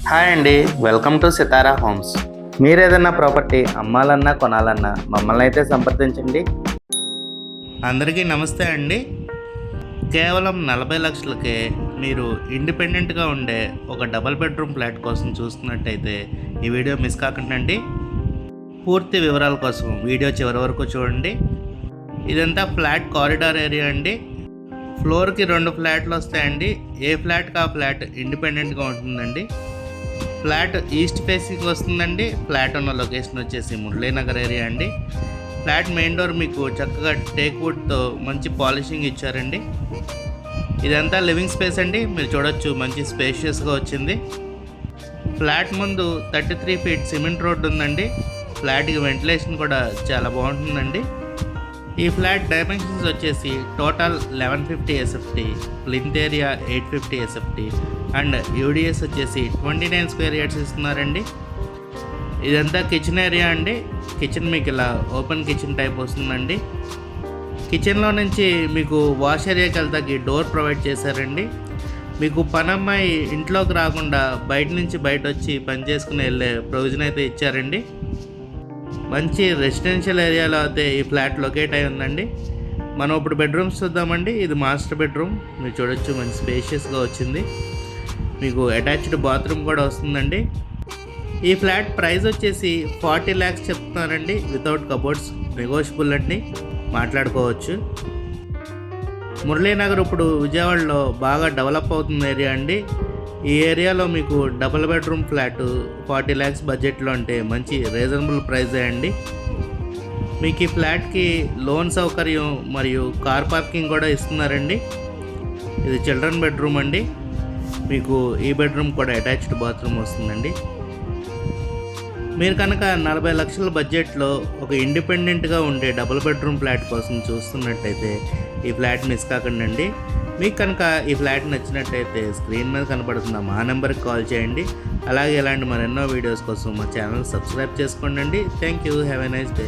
Hi అండి, welcome to Sitara homes. మీరు ఏదైనా ప్రాపర్టీ అమ్మాలన్నా కొనాలన్నా మమ్మల్ని అయితే సంప్రదించండి. అందరికీ నమస్తే అండి. కేవలం 40 లక్షలకే మీరు ఇండిపెండెంట్గా ఉండే ఒక డబుల్ బెడ్రూమ్ ఫ్లాట్ కోసం చూస్తున్నట్టయితే ఈ వీడియో మిస్ కాకండి. పూర్తి వివరాల కోసం వీడియో చివరి వరకు చూడండి. ఇదంతా ఫ్లాట్ కారిడార్ ఏరియా అండి. ఫ్లోర్కి 2 ఫ్లాట్లు వస్తాయండి. ఏ ఫ్లాట్కి ఆ ఫ్లాట్ ఇండిపెండెంట్గా ఉంటుందండి. ఫ్లాట్ ఈస్ట్ ఫేసింగ్ వస్తుందండి. ఫ్లాట్ ఉన్న లొకేషన్ వచ్చేసి మురళీనగర్ ఏరియా అండి. ఫ్లాట్ మెయిన్ డోర్ మీకు చక్కగా టేక్ వుడ్తో మంచి పాలిషింగ్ ఇచ్చారండి. ఇదంతా లివింగ్ స్పేస్ అండి. మీరు చూడొచ్చు, మంచి స్పేషియస్గా వచ్చింది. ఫ్లాట్ ముందు 33 ఫీట్ సిమెంట్ రోడ్ ఉందండి. ఫ్లాట్కి వెంటిలేషన్ కూడా చాలా బాగుంటుందండి. ఈ ఫ్లాట్ డైమెన్షన్స్ వచ్చేసి total 1150 SFT, plinth area 850 SFT and UDS వచ్చేసి 29 స్క్వేర్ యార్డ్స్ ఇస్తున్నారండి. ఇదంతా కిచెన్ ఏరియా అండి. కిచెన్ మీకు ఇలా ఓపెన్ కిచెన్ టైప్ వస్తుందండి. కిచెన్లో నుంచి మీకు వాష్ ఏరియాకి వెళ్తాకి డోర్ ప్రొవైడ్ చేశారండి. మీకు పనమ్మాయి ఇంట్లోకి రాకుండా బయట నుంచి బయట వచ్చి పని చేసుకుని వెళ్ళే ప్రొవిజన్ అయితే ఇచ్చారండి. మంచి రెసిడెన్షియల్ ఏరియాలో అయితే ఈ ఫ్లాట్ లొకేట్ అయి ఉందండి. మనం ఇప్పుడు బెడ్రూమ్స్ చూద్దామండి. ఇది మాస్టర్ బెడ్రూమ్. మీరు చూడొచ్చు, మంచి స్పేషియస్గా వచ్చింది. మీకు అటాచ్డ్ బాత్రూమ్ కూడా వస్తుందండి. ఈ ఫ్లాట్ ప్రైస్ వచ్చేసి 40 lakhs చెప్తున్నారండి. వితౌట్ కబోర్డ్స్, నెగోషియబుల్ అండి, మాట్లాడుకోవచ్చు. మురళీనగర్ ఇప్పుడు విజయవాడలో బాగా డెవలప్ అవుతున్న ఏరియా అండి. ఈ ఏరియాలో మీకు డబుల్ బెడ్రూమ్ ఫ్లాట్ 40 lakhs బడ్జెట్లో అంటే మంచి రీజనబుల్ ప్రైజే అండి. మీకు ఈ ఫ్లాట్కి లోన్ సౌకర్యం మరియు కార్ పార్కింగ్ కూడా ఇస్తున్నారండి. ఇది చిల్డ్రన్ బెడ్రూమ్ అండి. మీకు ఈ బెడ్రూమ్ కూడా అటాచ్డ్ బాత్రూమ్ వస్తుందండి. మీరు కనుక 40 లక్షల బడ్జెట్లో ఒక ఇండిపెండెంట్గా ఉండే డబుల్ బెడ్రూమ్ ఫ్లాట్ కోసం చూస్తున్నట్టయితే ఈ ఫ్లాట్ మిస్ కాకండి. మీకు కనుక ఈ ఫ్లాట్ నచ్చినట్టయితే స్క్రీన్ మీద కనపడుతున్న మా నెంబర్కి కాల్ చేయండి. అలాగే ఇలాంటి మరెన్నో వీడియోస్ కోసం మా ఛానల్ సబ్స్క్రైబ్ చేసుకోండి. Thank you. Have a nice day.